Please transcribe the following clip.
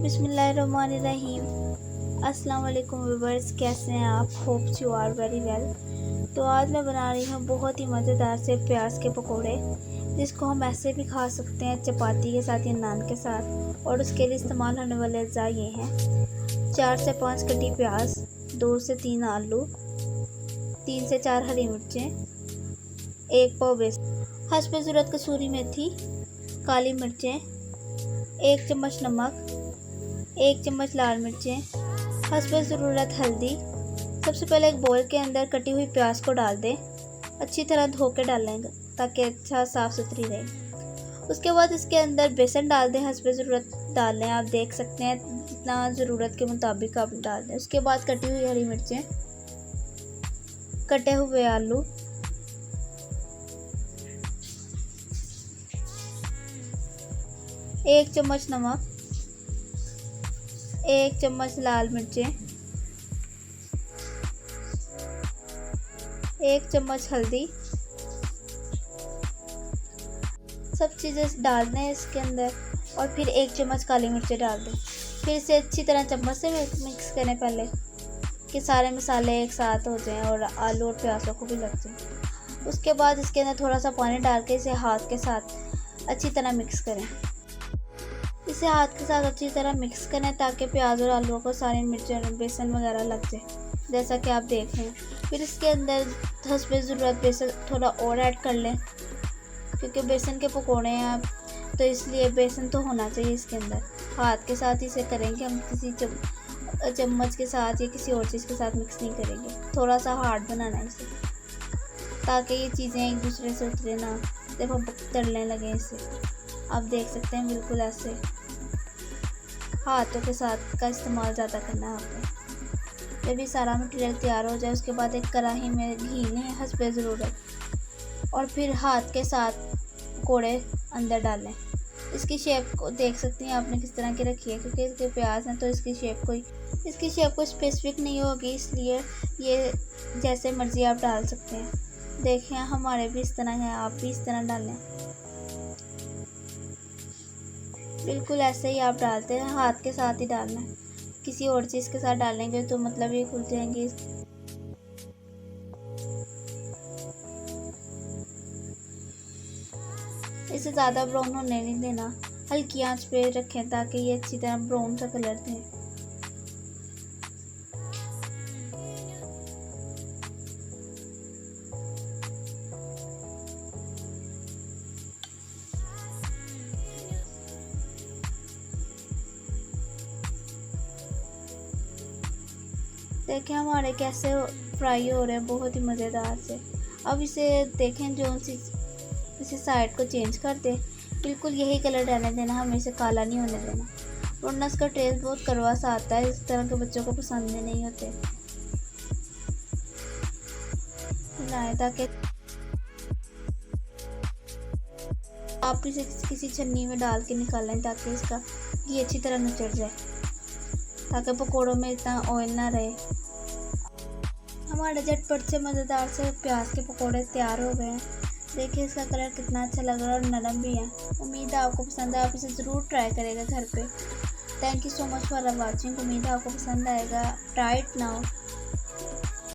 बिस्मिल्लाहिर्रहमानिर्रहीम। अस्सलाम वालेकुम व्यूअर्स, कैसे हैं आप? Hope you are very well. तो आज मैं बना रही हूँ बहुत ही मज़ेदार से प्याज के पकोड़े, जिसको हम ऐसे भी खा सकते हैं चपाती के साथ या नान के साथ। और उसके लिए इस्तेमाल होने वाले अज्जा ये हैं: 4 से 5 कटी प्याज, 2 से 3 आलू, 3 से 4 हरी मिर्चें, 1 पाव बेसन, हस्बे ज़रूरत कसूरी मेथी, काली मिर्चें, 1 चम्मच नमक, 1 चम्मच लाल मिर्चें, हस्बे ज़रूरत हल्दी। सबसे पहले एक बोल के अंदर कटी हुई प्याज को डाल दें, अच्छी तरह धो के डालें ताकि अच्छा साफ़ सुथरी रहे। उसके बाद इसके अंदर बेसन डाल दें, हस्बे ज़रूरत डाल लें। आप देख सकते हैं जितना ज़रूरत के मुताबिक आप डाल दें। उसके बाद कटी हुई हरी मिर्चें, कटे हुए आलू, एक चम्मच नमक, 1 चम्मच लाल मिर्चें, 1 चम्मच हल्दी। सब चीज़ें डाल दें इसके अंदर और फिर 1 चम्मच काली मिर्चें डाल दें। फिर इसे अच्छी तरह चम्मच से मिक्स करें पहले कि सारे मसाले एक साथ हो जाएं और आलू और प्याज़ों को भी लग जाए। उसके बाद इसके अंदर थोड़ा सा पानी डाल के इसे हाथ के साथ अच्छी तरह मिक्स करें। इसे हाथ के साथ अच्छी तरह मिक्स करें ताकि प्याज और आलूओं को सारी मिर्चें बेसन वगैरह लग जाए, जैसा कि आप देख रहे हैं। फिर इसके अंदर हस्बे ज़रूरत बेसन थोड़ा और ऐड कर लें, क्योंकि बेसन के पकोड़े हैं आप, तो इसलिए बेसन तो होना चाहिए इसके अंदर। हाथ के साथ इसे करेंगे हम, किसी चम्मच के साथ या किसी और चीज़ के साथ मिक्स नहीं करेंगे। थोड़ा सा हार्ड बनाना है इसे, ताकि ये चीज़ें एक दूसरे से उतरे ना, जब हम तलने लगे इसे। आप देख सकते हैं बिल्कुल ऐसे हाथों के साथ का इस्तेमाल ज़्यादा करना है आपको। जब ये सारा मटेरियल तैयार हो जाए, उसके बाद एक कढ़ाई में घी लें हस्बे ज़रूरत, और फिर हाथ के साथ पकोड़े अंदर डालें। इसकी शेप को देख सकते हैं आपने किस तरह की रखी है, क्योंकि इसके प्याज हैं तो इसकी शेप कोई स्पेसिफिक नहीं होगी, इसलिए ये जैसे मर्ज़ी आप डाल सकते हैं। देखें हमारे भी इस तरह है, आप भी इस तरह डालें। बिल्कुल ऐसे ही आप डालते हैं, हाथ के साथ ही डालना है। किसी और चीज़ के साथ डालेंगे तो मतलब ये खुल जाएंगे। इसे ज़्यादा ब्राउन होने नहीं देना, हल्की आंच पे रखें ताकि ये अच्छी तरह ब्राउन सा कलर दें। देखें हमारे कैसे फ्राई हो रहे हैं, बहुत ही मज़ेदार से। अब इसे देखें, जो सी इसे साइड को चेंज कर दें। बिल्कुल यही कलर रहने देना, हमें इसे काला नहीं होने देना, वरना इसका टेस्ट बहुत कड़वा सा आता है। इस तरह के बच्चों को पसंद नहीं होते। हिलाएं ताकि आप इसे किसी छन्नी में डाल के निकालें, ताकि इसका घी अच्छी तरह निचड़ जाए, ताकि पकोड़ों में इतना ऑयल ना रहे। हमारे झटपट से मज़ेदार से प्याज के पकोड़े तैयार हो गए हैं। देखिए इसका कलर कितना अच्छा लग रहा है और नरम भी है। उम्मीद है आपको पसंद है, आप इसे ज़रूर ट्राई करेगा घर पे। Thank you so much for watching. उम्मीद है आपको पसंद आएगा। Try it now.